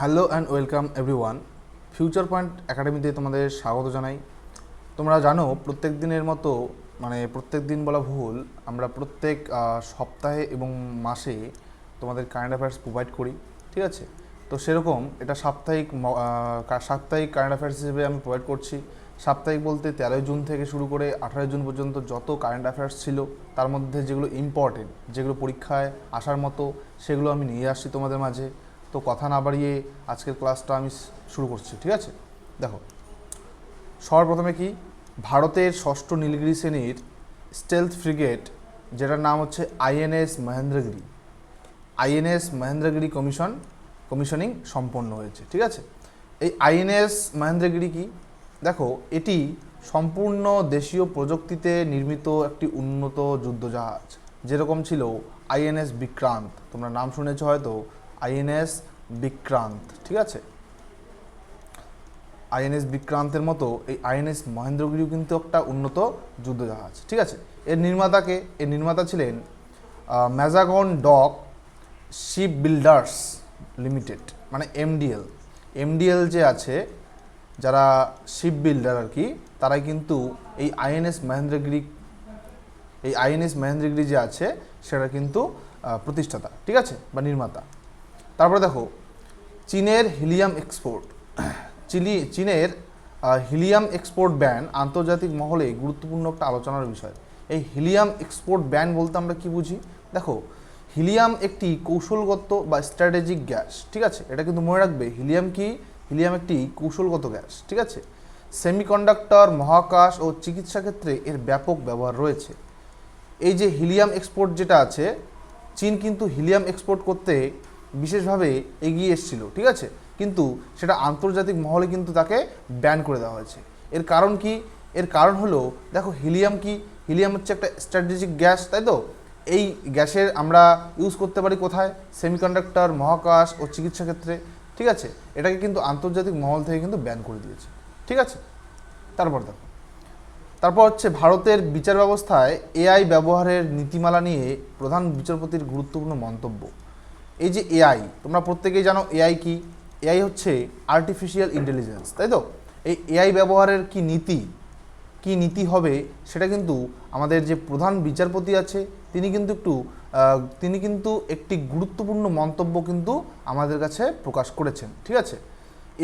Hello and welcome everyone. Future point একাডেমিতে তোমাদের স্বাগত জানাই। তোমরা জানো প্রত্যেক দিনের মতো প্রত্যেক দিন বলা ভুল, আমরা প্রত্যেক সপ্তাহে এবং মাসে তোমাদের কারেন্ট অ্যাফেয়ার্স প্রোভাইড করি, ঠিক আছে? তো সেরকম এটা সাপ্তাহিক কারেন্ট অ্যাফেয়ার্স হিসেবে আমি প্রোভাইড করছি। সাপ্তাহিক বলতে 13 জুন থেকে শুরু করে 18 জুন পর্যন্ত যত কারেন্ট অ্যাফেয়ার্স ছিল তার মধ্যে যেগুলো ইম্পর্টেন্ট, যেগুলো পরীক্ষায় আসার মতো, সেগুলো আমি নিয়ে আসছি তোমাদের মাঝে। তো কথা না বাড়িয়ে আজকের ক্লাসটা আমি শুরু করছি, ঠিক আছে? দেখো, সবার প্রথমে কি, ভারতের ষষ্ঠ নীলগিরি শ্রেণীর স্টেলথ ফ্রিগেট, যেটার নাম হচ্ছে আইএনএস মহেন্দ্রগিরি কমিশনিং সম্পন্ন হয়েছে, ঠিক আছে? এই আইএনএস মহেন্দ্রগিরি কি, দেখো, এটি সম্পূর্ণ দেশীয় প্রযুক্তিতে নির্মিত একটি উন্নত যুদ্ধজাহাজ, যেরকম ছিল আইএনএস বিক্রান্ত। তোমরা নাম শুনেছ হয়তো, আইএনএস বিক্রান্ত, ঠিক আছে? আইএনএস বিক্রান্তের মতো এই আইএনএস মহেন্দ্রগিরিও কিন্তু একটা উন্নত যুদ্ধজাহাজ, ঠিক আছে? এর নির্মাতা ছিলেন Mazagon doc ship builders limited, মানে এমডিএল যে আছে, যারা শিপ বিল্ডার আর কি, তারাই কিন্তু এই আইএনএস মহেন্দ্রগিরি যে আছে সেটা কিন্তু প্রতিষ্ঠাতা, ঠিক আছে, বা নির্মাতা। তারপরে দেখো, চীনের হিলিয়াম এক্সপোর্ট ব্যান আন্তর্জাতিক মহলে গুরুত্বপূর্ণ একটা আলোচনার বিষয়। এই হিলিয়াম এক্সপোর্ট ব্যান বলতে আমরা কি বুঝি? দেখো, হিলিয়াম একটি কৌশলগত বা স্ট্র্যাটেজিক গ্যাস, ঠিক আছে? এটা কিন্তু মনে রাখবে, হিলিয়াম একটি কৌশলগত গ্যাস, ঠিক আছে? সেমিকন্ডাক্টর, মহাকাশ ও চিকিৎসা ক্ষেত্রে এর ব্যাপক ব্যবহার রয়েছে। এই যে হিলিয়াম এক্সপোর্ট যেটা আছে, চীন কিন্তু হিলিয়াম এক্সপোর্ট করতে বিশেষভাবে এগিয়ে এসেছিল, ঠিক আছে? কিন্তু সেটা আন্তর্জাতিক মহলে কিন্তু তাকে ব্যান করে দেওয়া হয়েছে। এর কারণ কি? এর কারণ হলো, দেখো, হিলিয়াম হচ্ছে একটা স্ট্র্যাটেজিক গ্যাস, তাই তো? এই গ্যাসের আমরা ইউজ করতে পারি কোথায়? সেমিকন্ডাক্টর, মহাকাশ ও চিকিৎসা ক্ষেত্রে, ঠিক আছে? এটাকে কিন্তু আন্তর্জাতিক মহল থেকে কিন্তু ব্যান করে দিয়েছে, ঠিক আছে? তারপর হচ্ছে ভারতের বিচার ব্যবস্থায় এআই ব্যবহারের নীতিমালা নিয়ে প্রধান বিচারপতির গুরুত্বপূর্ণ মন্তব্য। এই যে এআই, তোমরা প্রত্যেকেই জানো এআই কি। এআই হচ্ছে আর্টিফিশিয়াল ইন্টেলিজেন্স, তাই তো? এই এআই ব্যবহারের কি নীতি হবে, সেটা কিন্তু আমাদের যে প্রধান বিচারপতি আছে তিনি কিন্তু একটি গুরুত্বপূর্ণ মন্তব্য কিন্তু আমাদের কাছে প্রকাশ করেছেন, ঠিক আছে?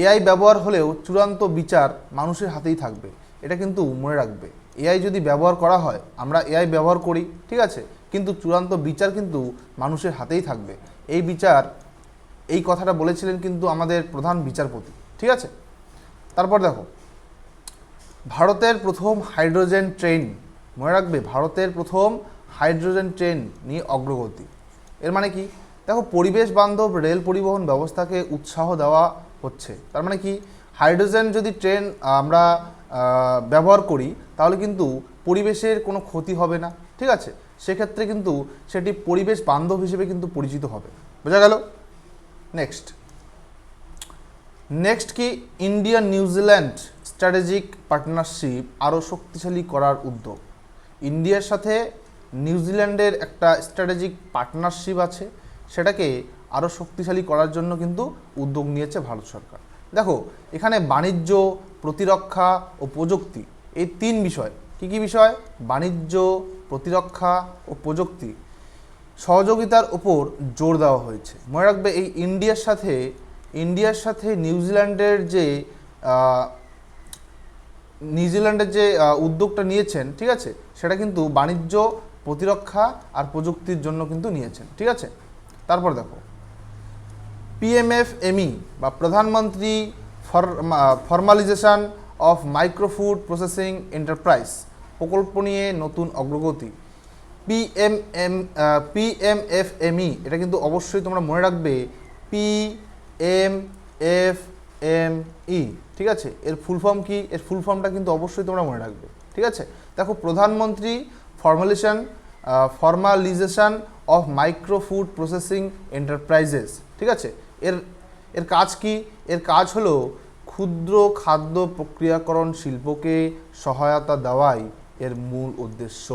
এআই ব্যবহার হলেও চূড়ান্ত বিচার মানুষের হাতেই থাকবে, এটা কিন্তু মনে রাখবে। এআই যদি ব্যবহার করা হয়, আমরা এআই ব্যবহার করি, ঠিক আছে, কিন্তু চূড়ান্ত বিচার কিন্তু মানুষের হাতেই থাকবে। এই কথাটা বলেছিলেন কিন্তু আমাদের প্রধান বিচারপতি, ঠিক আছে? তারপর দেখো, ভারতের প্রথম হাইড্রোজেন ট্রেন, মনে রাখবে, ভারতের প্রথম হাইড্রোজেন ট্রেন নিয়ে অগ্রগতি। এর মানে কি? দেখো, পরিবেশ বান্ধব রেল পরিবহন ব্যবস্থাকে উৎসাহ দেওয়া হচ্ছে। তার মানে কি? হাইড্রোজেন যদি ট্রেন আমরা ব্যবহার করি, তাহলে কিন্তু পরিবেশের কোনো ক্ষতি হবে না, ঠিক আছে? সেক্ষেত্রে কিন্তু সেটি পরিবেশ বান্ধব হিসেবে কিন্তু পরিচিত হবে। বোঝা গেল? নেক্সট কি, ইন্ডিয়া নিউজিল্যান্ড স্ট্র্যাটেজিক পার্টনারশিপ আরও শক্তিশালী করার উদ্যোগ। ইন্ডিয়ার সাথে নিউজিল্যান্ডের একটা স্ট্র্যাটেজিক পার্টনারশিপ আছে, সেটাকে আরও শক্তিশালী করার জন্য কিন্তু উদ্যোগ নিয়েছে ভারত সরকার। দেখো, এখানে বাণিজ্য, প্রতিরক্ষা ও প্রযুক্তি, এই তিন বিষয়, কি বিষয়? বাণিজ্য, প্রতিরক্ষা ও প্রযুক্তি সহযোগিতার উপর জোর দেওয়া হয়েছে। মনে রাখবে, এই ইন্ডিয়ার সাথে নিউজিল্যান্ডের যে উদ্যোগটা নিয়েছেন, ঠিক আছে, সেটা কিন্তু বাণিজ্য, প্রতিরক্ষা আর প্রযুক্তির জন্য কিন্তু নিয়েছেন, ঠিক আছে? তারপর দেখো, পিএমএফএমই বা প্রধানমন্ত্রী ফর্মালাইজেশন অফ মাইক্রোফুড প্রসেসিং এন্টারপ্রাইজ প্রকল্প নিয়ে নতুন অগ্রগতি। পিএমএফএমই, এটা কিন্তু অবশ্যই তোমরা মনে রাখবে, পিএমএফএমই, ঠিক আছে? এর ফুল ফর্ম কি? এর ফুল ফর্মটা কিন্তু অবশ্যই তোমরা মনে রাখবে, ঠিক আছে? দেখো, প্রধানমন্ত্রী formalisation of micro food processing enterprises, ঠিক আছে? এর কাজ কি? এর কাজ হলো ক্ষুদ্র খাদ্য প্রক্রিয়াকরণ শিল্পকে সহায়তা দেওয়াই এর মূল উদ্দেশ্য।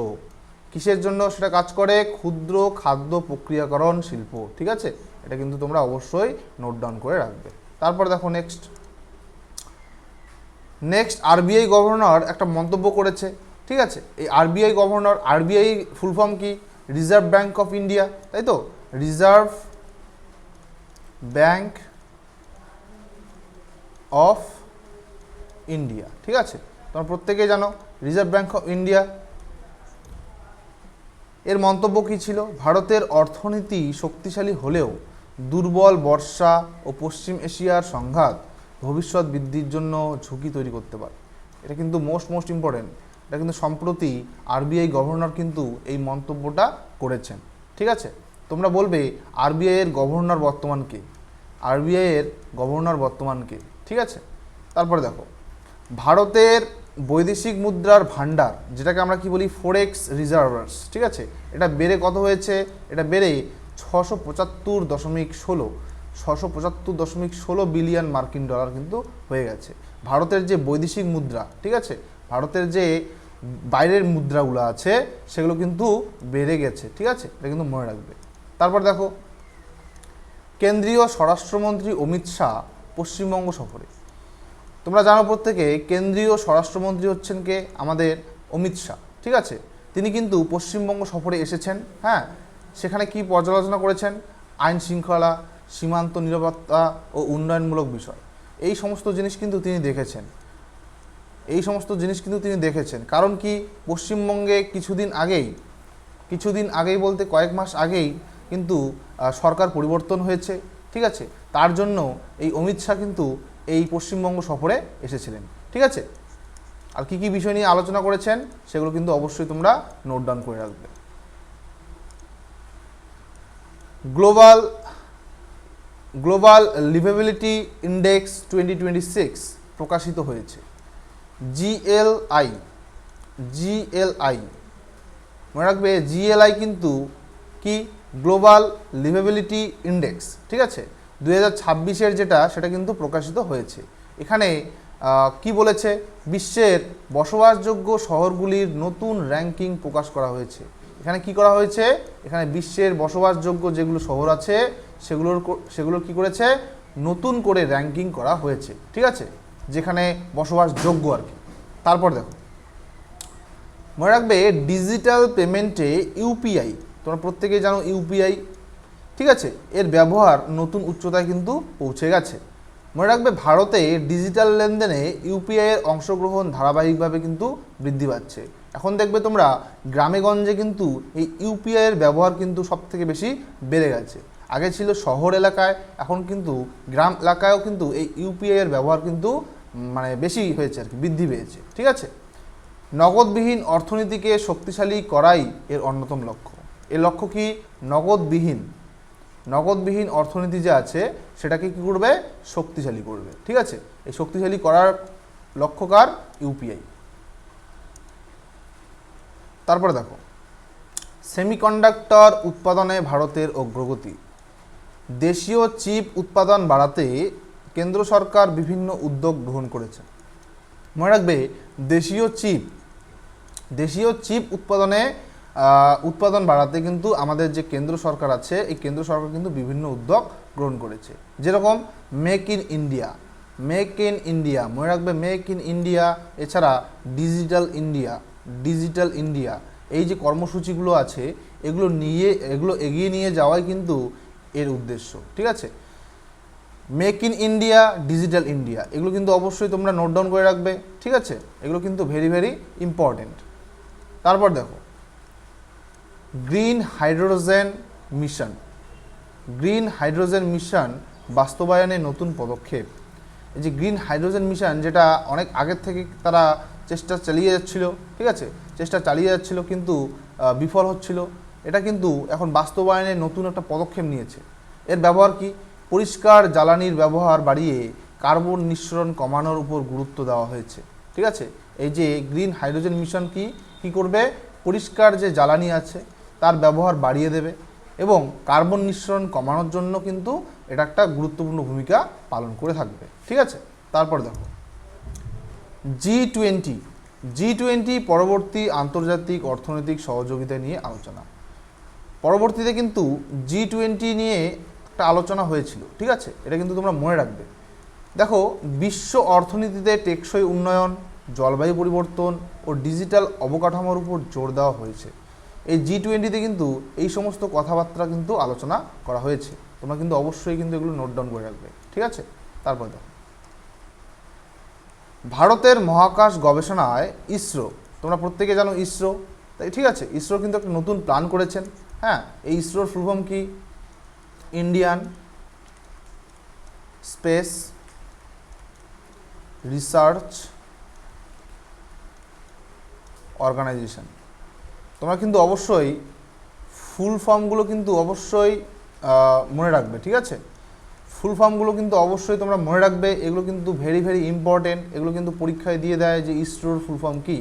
কিসের জন্য সেটা কাজ করে? ক্ষুদ্র খাদ্য প্রক্রিয়াকরণ শিল্প, ঠিক আছে? এটা কিন্তু তোমরা অবশ্যই নোট ডাউন করে রাখবে। তারপর দেখো নেক্সট আরবিআই গভর্নর একটা মন্তব্য করেছে, ঠিক আছে। এই আরবিআই গভর্নর, আরবিআই ফুল ফর্ম কি? রিজার্ভ ব্যাঙ্ক অফ ইন্ডিয়া, তাই তো, রিজার্ভ ব্যাঙ্ক অফ ইন্ডিয়া, ঠিক আছে। তোমরা প্রত্যেকেই জানো রিজার্ভ ব্যাঙ্ক অফ ইন্ডিয়া। এর মন্তব্য কী ছিল? ভারতের অর্থনীতি শক্তিশালী হলেও দুর্বল বর্ষা ও পশ্চিম এশিয়ার সংঘাত ভবিষ্যৎ বৃদ্ধির জন্য ঝুঁকি তৈরি করতে পারে। এটা কিন্তু মোস্ট ইম্পর্টেন্ট। এটা কিন্তু সম্প্রতি আরবিআই গভর্নর কিন্তু এই মন্তব্যটা করেছেন, ঠিক আছে। তোমরা বলবে আরবিআই এর গভর্নর বর্তমান কে? আরবিআই এর গভর্নর বর্তমান কে, ঠিক আছে। তারপরে দেখো, ভারতের বৈদেশিক মুদ্রার ভান্ডার, যেটাকে আমরা কি বলি ফরেক্স রিজার্ভার্স, ঠিক আছে, এটা বেড়ে কত হয়েছে? এটা বেড়ে 675.16 বিলিয়ন মার্কিন ডলার কিন্তু হয়ে গেছে। ভারতের যে বৈদেশিক মুদ্রা, ঠিক আছে, ভারতের যে বাইরের মুদ্রাগুলো আছে সেগুলো কিন্তু বেড়ে গেছে, ঠিক আছে, এটা কিন্তু মনে রাখবে। তারপর দেখো, কেন্দ্রীয় স্বরাষ্ট্রমন্ত্রী অমিত শাহ পশ্চিমবঙ্গ সফরে। তোমরা জানো প্রত্যেকে কেন্দ্রীয় স্বরাষ্ট্রমন্ত্রী হচ্ছেন কে? আমাদের অমিত শাহ, ঠিক আছে। তিনি কিন্তু পশ্চিমবঙ্গ সফরে এসেছেন, হ্যাঁ। সেখানে কি পর্যালোচনা করেছেন? আইন শৃঙ্খলা, সীমান্ত নিরাপত্তা ও উন্নয়নমূলক বিষয়, এই সমস্ত জিনিস কিন্তু তিনি দেখেছেন। কারণ কি? পশ্চিমবঙ্গে কিছুদিন আগেই বলতে কয়েক মাস আগেই কিন্তু সরকার পরিবর্তন হয়েছে, ঠিক আছে। তার জন্য এই অমিত শাহ কিন্তু এই পশ্চিমবঙ্গ সফরে এসেছিলেন, ঠিক আছে। আর কি বিষয় নিয়ে আলোচনা করেছেন সেগুলো কিন্তু অবশ্যই তোমরা নোট ডাউন করে রাখবে। গ্লোবাল লিভেবিলিটি ইন্ডেক্স 2026 প্রকাশিত হয়েছে। জিএলআই মনে রাখবে, জিএলআই কিন্তু কি? গ্লোবাল লিভেবিলিটি ইন্ডেক্স, ঠিক আছে, 2026-এর যেটা, সেটা কিন্তু প্রকাশিত হয়েছে। এখানে কি বলেছে? বিশ্বের বসবাসযোগ্য শহরগুলির নতুন র্যাঙ্কিং প্রকাশ করা হয়েছে। এখানে কি করা হয়েছে? এখানে বিশ্বের বসবাসযোগ্য যেগুলো শহর আছে সেগুলোর কি করেছে? নতুন করে র্যাঙ্কিং করা হয়েছে, ঠিক আছে, যেখানে বসবাসযোগ্য আর কি। তারপর দেখো, মনে রাখবে ডিজিটাল পেমেন্টে ইউপিআই, তোমরা প্রত্যেকেই জানো ইউপিআই, ঠিক আছে, এর ব্যবহার নতুন উচ্চতায় কিন্তু পৌঁছে গেছে। মনে রাখবে ভারতে ডিজিটাল লেনদেনে ইউপিআই এর অংশগ্রহণ ধারাবাহিকভাবে কিন্তু বৃদ্ধি পাচ্ছে। এখন দেখবে তোমরা গ্রামেগঞ্জে কিন্তু এই ইউপিআই এর ব্যবহার কিন্তু সবথেকে বেশি বেড়ে গেছে। আগে ছিল শহর এলাকায়, এখন কিন্তু গ্রাম এলাকায়ও কিন্তু এই ইউপিআই এর ব্যবহার কিন্তু মানে বেশি হয়েছে আর কি, বৃদ্ধি পেয়েছে, ঠিক আছে। নগদবিহীন অর্থনীতিকে শক্তিশালী করাই এর অন্যতম লক্ষ্য। এর লক্ষ্য কি? নগদবিহীন অর্থনীতি যে আছে সেটাকে কি করবে? শক্তিশালী করবে, ঠিক আছে। এই শক্তিশালী করার লক্ষ্যকার ইউপিআই। তারপরে দেখো, সেমিকন্ডাক্টর উৎপাদনে ভারতের অগ্রগতি। দেশীয় চিপ উৎপাদন বাড়াতে কেন্দ্র সরকার বিভিন্ন উদ্যোগ গ্রহণ করেছে। মনে রাখবে দেশীয় চিপ উৎপাদন বাড়াতে কিন্তু আমাদের যে কেন্দ্র সরকার আছে, এই কেন্দ্র সরকার কিন্তু বিভিন্ন উদ্যোগ গ্রহণ করেছে। যেরকম মেক ইন ইন্ডিয়া, মনে রাখবে মেক ইন ইন্ডিয়া, এছাড়া ডিজিটাল ইন্ডিয়া, এই যে কর্মসূচিগুলো আছে এগুলো এগিয়ে নিয়ে যাওয়াই কিন্তু এর উদ্দেশ্য, ঠিক আছে। Make in India, digital India, এগুলো কিন্তু অবশ্যই তোমরা নোট ডাউন করে রাখবে, ঠিক আছে। এগুলো কিন্তু ভেরি ইম্পর্টেন্ট। তারপর দেখো, গ্রিন হাইড্রোজেন মিশন বাস্তবায়নে নতুন পদক্ষেপ। এই যে গ্রিন হাইড্রোজেন মিশন, যেটা অনেক আগের থেকে তারা চেষ্টা চালিয়ে যাচ্ছিল, ঠিক আছে, কিন্তু বিফল হচ্ছিল। এটা কিন্তু এখন বাস্তবায়নে নতুন একটা পদক্ষেপ নিয়েছে। এর ব্যবহার কি? পরিষ্কার জ্বালানির ব্যবহার বাড়িয়ে কার্বন নিঃসরণ কমানোর উপর গুরুত্ব দেওয়া হয়েছে, ঠিক আছে। এই যে গ্রিন হাইড্রোজেন মিশন কি করবে? পরিষ্কার যে জ্বালানি আছে তার ব্যবহার বাড়িয়ে দেবে এবং কার্বন নিঃসরণ কমানোর জন্য কিন্তু এটা একটা গুরুত্বপূর্ণ ভূমিকা পালন করে থাকবে, ঠিক আছে। তারপর দেখো, জি20 পরবর্তী আন্তর্জাতিক অর্থনৈতিক সহযোগিতা নিয়ে আলোচনা। পরবর্তীতে কিন্তু জি20 নিয়ে একটা আলোচনা হয়েছিল, ঠিক আছে, এটা কিন্তু তোমরা মনে রাখবে। দেখো, বিশ্ব অর্থনীতিতে টেকসই উন্নয়ন, জলবায়ু পরিবর্তন ও ডিজিটাল অবকাঠামোর উপর জোর দেওয়া হয়েছে। এই G20-তে কিন্তু এই সমস্ত কথাবার্তা কিন্তু আলোচনা করা হয়েছে। তোমরা কিন্তু অবশ্যই কিন্তু এগুলো নোট ডাউন করে রাখবে, ঠিক আছে? তারপর দেখো, ভারতের মহাকাশ গবেষণায় ইসরো, তোমরা প্রত্যেকে জানো ইসরো, তাই ঠিক আছে? ইসরো কিন্তু একটা নতুন প্ল্যান করেছেন। হ্যাঁ, এই ইসরোর ফুল ফর্ম কি? Indian space research organisation. তোমরা কিন্তু অবশ্যই ফুল ফর্মগুলো কিন্তু অবশ্যই মনে রাখবে, ঠিক আছে? ফুল ফর্মগুলো কিন্তু অবশ্যই তোমরা মনে রাখবে, এগুলো কিন্তু ভেরি ভেরি ইম্পর্টেন্ট। এগুলো কিন্তু পরীক্ষায় দিয়ে দেয় যে ইসরোর ফুল ফর্ম কী,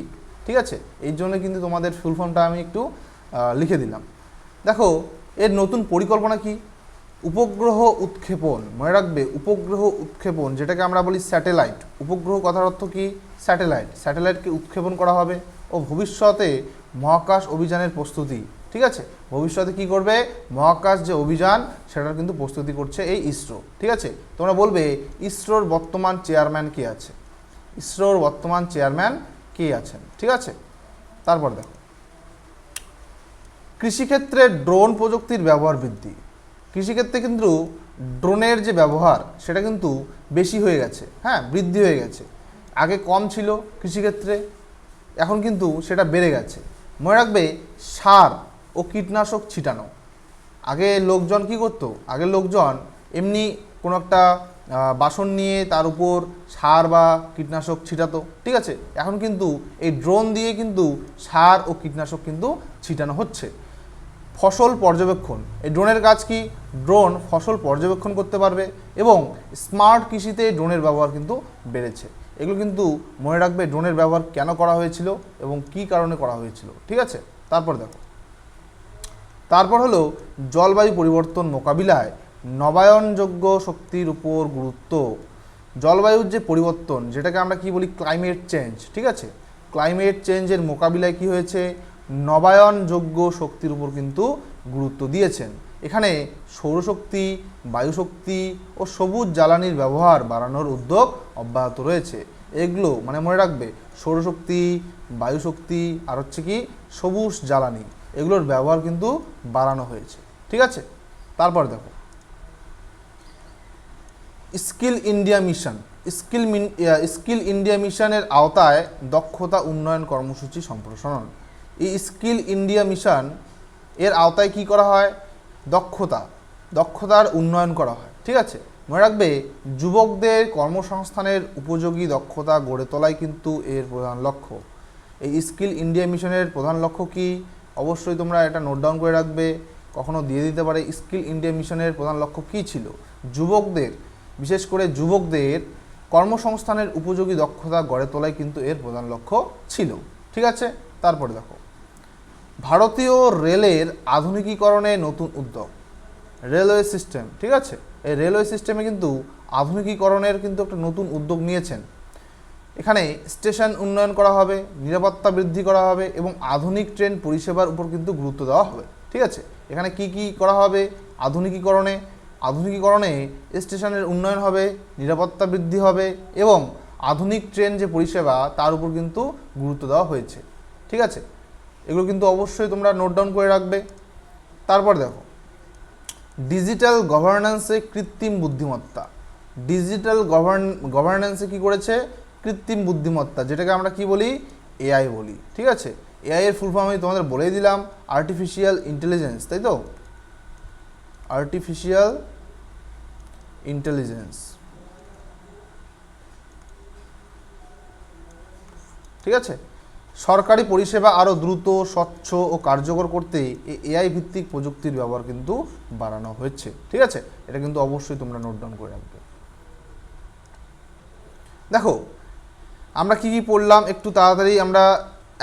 ঠিক আছে? এই জন্য কিন্তু তোমাদের ফুল ফর্মটা আমি একটু লিখে দিলাম। দেখো, এর নতুন পরিকল্পনা কি? উপগ্রহ উৎক্ষেপণ, মনে রাখবে, উপগ্রহ উৎক্ষেপণ, যেটাকে আমরা বলি স্যাটেলাইট। উপগ্রহ কথার অর্থ কি? স্যাটেলাইট। স্যাটেলাইটকে উৎক্ষেপণ করা হবে ও ভবিষ্যতে মহাকাশ অভিযানের প্রস্তুতি, ঠিক আছে? ভবিষ্যতে কি করবে? মহাকাশ যে অভিযান সেটার কিন্তু প্রস্তুতি করছে এই ইসরো, ঠিক আছে? তোমরা বলবে ইসরোর বর্তমান চেয়ারম্যান কে আছে? ইসরোর বর্তমান চেয়ারম্যান কে আছেন, ঠিক আছে? তারপর দেখো, কৃষিক্ষেত্রে ড্রোন প্রযুক্তির ব্যবহার বৃদ্ধি। কৃষিক্ষেত্রে কিন্তু ড্রোনের যে ব্যবহার সেটা কিন্তু বেশি হয়ে গেছে, হ্যাঁ, বৃদ্ধি হয়ে গেছে। আগে কম ছিল কৃষিক্ষেত্রে, এখন কিন্তু সেটা বেড়ে গেছে। মনে রাখবে, সার ও কীটনাশক ছিটানো। আগে লোকজন কি করতো? আগে লোকজন এমনি কোনো একটা বাসন নিয়ে তার উপর সার বা কীটনাশক ছিটাতো, ঠিক আছে? এখন কিন্তু এই ড্রোন দিয়ে কিন্তু সার ও কীটনাশক কিন্তু ছিটানো হচ্ছে। ফসল পর্যবেক্ষণ, এই ড্রোনের কাজ কি? ড্রোন ফসল পর্যবেক্ষণ করতে পারবে এবং স্মার্ট কৃষিতে ড্রোনের ব্যবহার কিন্তু বেড়েছে। এগুলো কিন্তু মনে রাখবে, ড্রোনের ব্যবহার কেন করা হয়েছিল এবং কি কারণে করা হয়েছিল, ঠিক আছে? তারপর হলো জলবায়ু পরিবর্তন মোকাবিলায় নবায়নযোগ্য শক্তির উপর গুরুত্ব। জলবায়ুর যে পরিবর্তন, যেটাকে আমরা কি বলি? ক্লাইমেট চেঞ্জ, ঠিক আছে? ক্লাইমেট চেঞ্জের মোকাবিলায় কি হয়েছে? নবায়নযোগ্য শক্তির উপর কিন্তু গুরুত্ব দিয়েছেন। এখানে সৌরশক্তি, বায়ুশক্তি ও সবুজ জ্বালানির ব্যবহার বাড়ানোর উদ্যোগ অব্যাহত রয়েছে। এগুলো মানে মনে রাখবে, সৌরশক্তি, বায়ুশক্তি আর হচ্ছে কি সবুজ জ্বালানি, এগুলোর ব্যবহার কিন্তু বাড়ানো হয়েছে, ঠিক আছে? তারপর দেখো, skill India mission. Skill India মিশনের আওতায় দক্ষতা উন্নয়ন কর্মসূচি সম্প্রসারণ। এই স্কিল ইন্ডিয়া মিশন এর আওতায় কি করা হয়? দক্ষতার উন্নয়ন করা হয়, ঠিক আছে? মনে রাখবে, যুবকদের কর্মসংস্থানের উপযোগী দক্ষতা গড়ে তোলাই কিন্তু এর প্রধান লক্ষ্য। এই স্কিল ইন্ডিয়া মিশনের প্রধান লক্ষ্য কি? অবশ্যই তোমরা এটা নোট ডাউন করে রাখবে, কখনো দিয়ে দিতে পারে। স্কিল ইন্ডিয়া মিশনের প্রধান লক্ষ্য কী ছিল? যুবকদের, বিশেষ করে যুবকদের কর্মসংস্থানের উপযোগী দক্ষতা গড়ে তোলাই কিন্তু এর প্রধান লক্ষ্য ছিল, ঠিক আছে? তারপরে দেখো, ভারতীয় রেলের আধুনিকীকরণে নতুন উদ্যোগ। রেলওয়ে সিস্টেম, ঠিক আছে? এই রেলওয়ে সিস্টেমে কিন্তু আধুনিকীকরণের কিন্তু একটা নতুন উদ্যোগ নিয়েছেন। এখানে স্টেশন উন্নয়ন করা হবে, নিরাপত্তা বৃদ্ধি করা হবে এবং আধুনিক ট্রেন পরিষেবার উপর কিন্তু গুরুত্ব দেওয়া হবে, ঠিক আছে? এখানে কি কি করা হবে? আধুনিকীকরণে স্টেশনের উন্নয়ন হবে, নিরাপত্তা বৃদ্ধি হবে এবং আধুনিক ট্রেন যে পরিষেবা তার উপর কিন্তু গুরুত্ব দেওয়া হয়েছে, ঠিক আছে? এগুলো কিন্তু অবশ্যই তোমরা নোট ডাউন করে রাখবে। তারপর দেখো, ডিজিটাল গভর্নেন্সে কৃত্রিম বুদ্ধিমত্তা। ডিজিটাল গভর্নেন্সে কি করেছে? কৃত্রিম বুদ্ধিমত্তা, যেটাকে আমরা কি বলি? এআই বলি, ঠিক আছে? এআই এর ফুল ফর্ম আমি তোমাদের বলেই দিলাম, আর্টিফিশিয়াল ইন্টেলিজেন্স, তাই তো? আর্টিফিশিয়াল ইন্টেলিজেন্স, ঠিক আছে? সরকারি পরিষেবা আরও দ্রুত, স্বচ্ছ ও কার্যকর করতে এআই ভিত্তিক প্রযুক্তির ব্যবহার কিন্তু বাড়ানো হয়েছে, ঠিক আছে? এটা কিন্তু অবশ্যই তোমরা নোট ডাউন করে রাখবে। দেখো, আমরা কি কি পড়লাম একটু তাড়াতাড়ি আমরা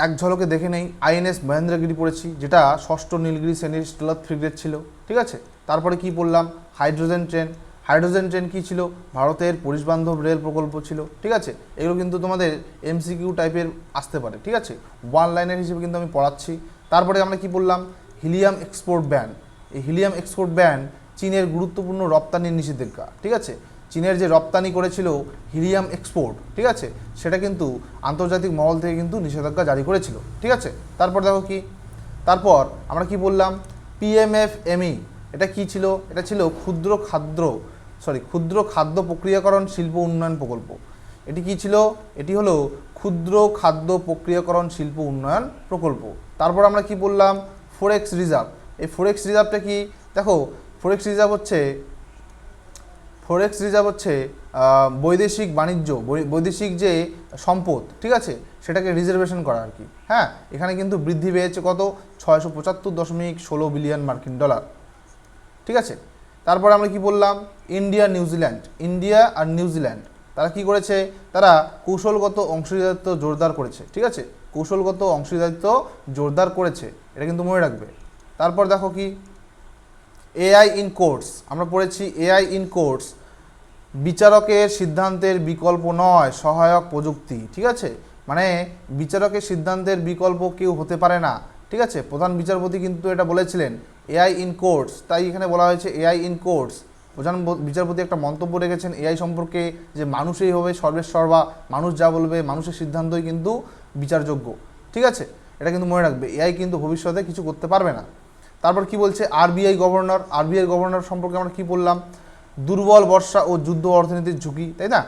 এক ঝলকে দেখে নেই। আইএনএস মহেন্দ্রগিরি পড়েছি, যেটা 6ষ্ঠ নীলগিরি শ্রেণীর স্টেলার ফ্রিগেট ছিল, ঠিক আছে? তারপরে কি পড়লাম? Hydrogen train. হাইড্রোজেন ট্রেন কী ছিল? ভারতের পরিবেশবান্ধব রেল প্রকল্প ছিল, ঠিক আছে? এগুলো কিন্তু তোমাদের এমসিকিউ টাইপের আসতে পারে, ঠিক আছে? ওয়ান লাইনের হিসেবে কিন্তু আমি পড়াচ্ছি। তারপরে আমরা কি বললাম? Helium export ban. এই হিলিয়াম এক্সপোর্ট ব্যান চীনের গুরুত্বপূর্ণ রপ্তানির নিষেধাজ্ঞা, ঠিক আছে? চীনের যে রপ্তানি করেছিল হিলিয়াম এক্সপোর্ট, ঠিক আছে, সেটা কিন্তু আন্তর্জাতিক মহল থেকে কিন্তু নিষেধাজ্ঞা জারি করেছিল, ঠিক আছে। তারপর দেখো কি, তারপর আমরা কি বললাম, পিএমএফএমই, এটা কি ছিল, এটা ছিল ক্ষুদ্র খাদ্য প্রক্রিয়াকরণ শিল্প উন্নয়ন প্রকল্প। এটি কি ছিল, এটি হলো ক্ষুদ্র খাদ্য প্রক্রিয়াকরণ শিল্প উন্নয়ন প্রকল্প। তারপর আমরা কি বললাম, ফরেক্স রিজার্ভ। এই ফরেক্স রিজার্ভটা কি, দেখো ফরেক্স রিজার্ভ হচ্ছে বৈদেশিক বাণিজ্য, বৈদেশিক যে সম্পদ, ঠিক আছে, সেটাকে রিজার্ভেশন করা আর কি। হ্যাঁ, এখানে কিন্তু বৃদ্ধি পেয়েছে কত, 675.16 বিলিয়ন মার্কিন ডলার, ঠিক আছে। তারপর আমরা কি বললাম, ইন্ডিয়া আর নিউজিল্যান্ড তারা কি করেছে, তারা কৌশলগত অংশীদারিত্ব জোরদার করেছে, ঠিক আছে, কৌশলগত অংশীদারিত্ব জোরদার করেছে, এটা কিন্তু মনে রাখবে। তারপর দেখো কি, এআই ইন কোর্টস, আমরা পড়েছি এআই ইন কোর্টস, বিচারকের সিদ্ধান্তের বিকল্প নয়, সহায়ক প্রযুক্তি, ঠিক আছে, মানে বিচারকের সিদ্ধান্তের বিকল্প কেউ হতে পারে না, ঠিক আছে। প্রধান বিচারপতি কিন্তু এটা বলেছিলেন এআই ইন কোর্টস, তাই এখানে বলা হয়েছে এআই ইন কোর্টস। প্রধান বিচারপতি একটা মন্তব্য রেখেছেন এআই সম্পর্কে, যে মানুষই হবে সর্বেসর্বা, মানুষ যা বলবে, মানুষের সিদ্ধান্তই কিন্তু বিচারযোগ্য, ঠিক আছে, এটা কিন্তু মনে রাখবে। এআই কিন্তু ভবিষ্যতে কিছু করতে পারবে না। তারপর কি বলছে, আরবিআই গভর্নর সম্পর্কে আমরা কি বললাম, দুর্বল বর্ষা ও যুদ্ধ অর্থনীতির ঝুঁকি, তাই না।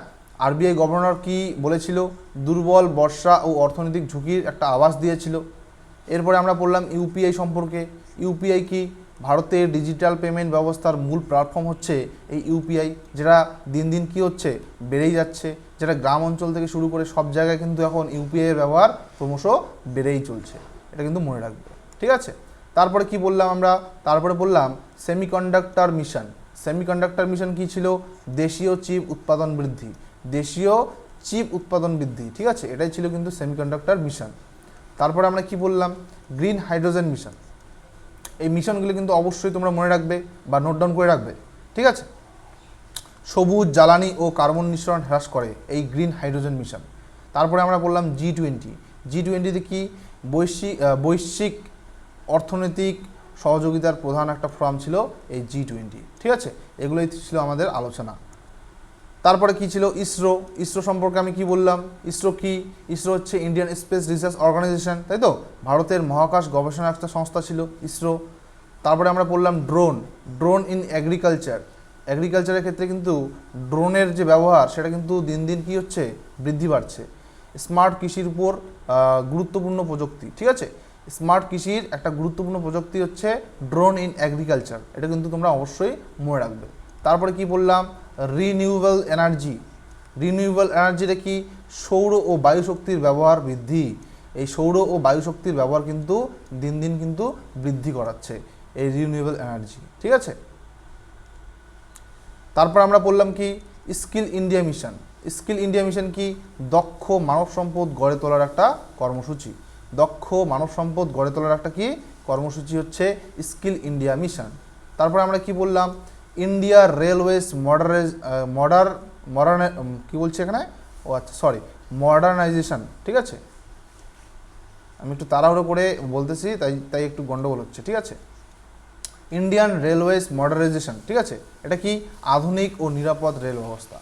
আরবিআই গভর্নর কি বলেছিল, দুর্বল বর্ষা ও অর্থনৈতিক ঝুঁকির একটা আভাস দিয়েছিল। এরপরে আমরা পড়লাম ইউপিআই সম্পর্কে। ইউপিআই কি, ভারতের ডিজিটাল পেমেন্ট ব্যবস্থার মূল প্ল্যাটফর্ম হচ্ছে এই ইউপিআই, যেটা দিন দিন কী হচ্ছে, বেড়েই যাচ্ছে, যেটা গ্রাম অঞ্চল থেকে শুরু করে সব জায়গায় কিন্তু এখন ইউপিআইয়ের ব্যবহার ক্রমশ বেড়েই চলছে, এটা কিন্তু মনে রাখবে, ঠিক আছে। তারপরে কি বললাম আমরা, তারপরে বললাম সেমিকন্ডাক্টর মিশন কি ছিল, দেশীয় চিপ উৎপাদন বৃদ্ধি, ঠিক আছে, এটাই ছিল কিন্তু সেমিকন্ডাক্টর মিশন। তারপরে আমরা কি বললাম, গ্রিন হাইড্রোজেন মিশন। এই মিশনগুলো কিন্তু অবশ্যই তোমরা মনে রাখবে বা নোট ডাউন করে রাখবে, ঠিক আছে। সবুজ জ্বালানি ও কার্বন নিঃসরণ হ্রাস করে এই গ্রিন হাইড্রোজেন মিশন। তারপরে আমরা বললাম জি20তে কি, বৈশ্বিক অর্থনৈতিক সহযোগিতার প্রধান একটা ফোরাম ছিল এই জি20, ঠিক আছে। এগুলোই ছিল আমাদের আলোচনা। তারপরে কি ছিল, ইসরো সম্পর্কে আমি কি বললাম, ইসরো হচ্ছে ইন্ডিয়ান স্পেস রিসার্চ অর্গানাইজেশন, তাই তো, ভারতের মহাকাশ গবেষণা একটা সংস্থা ছিল ইসরো। তারপরে আমরা বললাম ড্রোন ইন এগ্রিকালচারের ক্ষেত্রে কিন্তু ড্রোনের যে ব্যবহার সেটা কিন্তু দিন দিন কী হচ্ছে, বৃদ্ধি পাচ্ছে। স্মার্ট কৃষির উপর গুরুত্বপূর্ণ প্রযুক্তি, ঠিক আছে, স্মার্ট কৃষির একটা গুরুত্বপূর্ণ প্রযুক্তি হচ্ছে ড্রোন ইন এগ্রিকালচার, এটা কিন্তু তোমরা অবশ্যই মনে রাখবে। তারপরে কি বললাম, রিনিউয়েবল এনার্জিটা কি, সৌর ও বায়ু শক্তির ব্যবহার বৃদ্ধি। এই সৌর ও বায়ু শক্তির ব্যবহার কিন্তু দিন দিন কিন্তু বৃদ্ধি করাচ্ছে এই রিনিউয়েবল এনার্জি, ঠিক আছে। তারপর আমরা বললাম কি, স্কিল ইন্ডিয়া মিশন কি, দক্ষ মানব সম্পদ গড়ে তোলার একটা কর্মসূচি হচ্ছে স্কিল ইন্ডিয়া মিশন। তারপরে আমরা কি বললাম, ইন্ডিয়া রেলওয়েজ মডার্নাইজেশন, ঠিক আছে, আমি একটু তাড়াহুড়ো করে বলতেছি, তাই একটু গন্ডগোল হচ্ছে, ঠিক আছে। ইন্ডিয়ান রেলওয়েজ মডার্নাইজেশন, ঠিক আছে, এটা কি, আধুনিক ও নিরাপদ রেল ব্যবস্থা।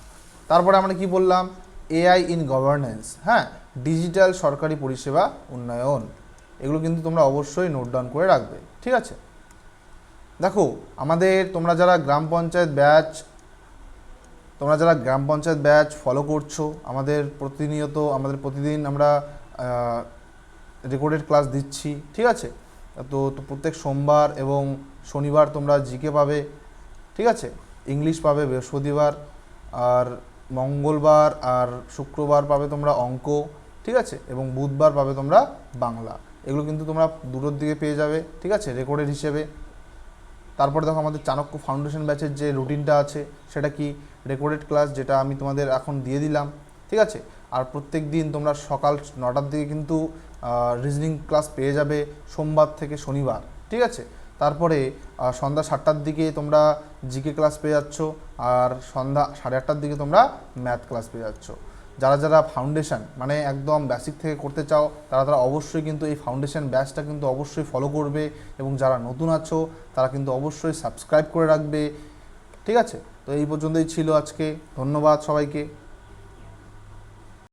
তারপরে আমরা কি বললাম, এআই ইন গভর্নেন্স, হ্যাঁ, ডিজিটাল সরকারি পরিষেবা উন্নয়ন। এগুলো কিন্তু তোমরা অবশ্যই নোট ডাউন করে রাখবে, ঠিক আছে। দেখো তোমরা যারা গ্রাম পঞ্চায়েত ব্যাচ ফলো করছো, আমাদের প্রতিদিন আমরা রেকর্ডেড ক্লাস দিচ্ছি, ঠিক আছে। তো প্রত্যেক সোমবার এবং শনিবার তোমরা জিকে পাবে, ঠিক আছে, ইংলিশ পাবে বৃহস্পতিবার, আর মঙ্গলবার আর শুক্রবার পাবে তোমরা অঙ্ক, ঠিক আছে, এবং বুধবার পাবে তোমরা বাংলা। এগুলো কিন্তু তোমরা দুটোর দিকে পেয়ে যাবে, ঠিক আছে, রেকর্ডেড হিসেবে। তারপরে দেখো আমাদের চাণক্য ফাউন্ডেশন ব্যাচের যে রুটিনটা আছে সেটা কি, রেকর্ডেড ক্লাস, যেটা আমি তোমাদের এখন দিয়ে দিলাম, ঠিক আছে। আর প্রত্যেক দিন তোমরা সকাল 9টার দিকে কিন্তু রিজনিং ক্লাস পেয়ে যাবে, সোমবার থেকে শনিবার, ঠিক আছে। তারপরে সন্ধ্যা 7টার দিকে তোমরা জিকে ক্লাস পেয়ে যাচ্ছ, আর সন্ধ্যা 8:30টার দিকে তোমরা ম্যাথ ক্লাস পেয়ে যাচ্ছ। যারা ফাউন্ডেশন মানে একদম বেসিক থেকে করতে চাও তারা অবশ্যই কিন্তু এই ফাউন্ডেশন ব্যাচটা কিন্তু অবশ্যই ফলো করবে, এবং যারা নতুন আছো তারা কিন্তু অবশ্যই সাবস্ক্রাইব করে রাখবে, ঠিক আছে। তো এই পর্যন্তই ছিল আজকে। ধন্যবাদ সবাইকে।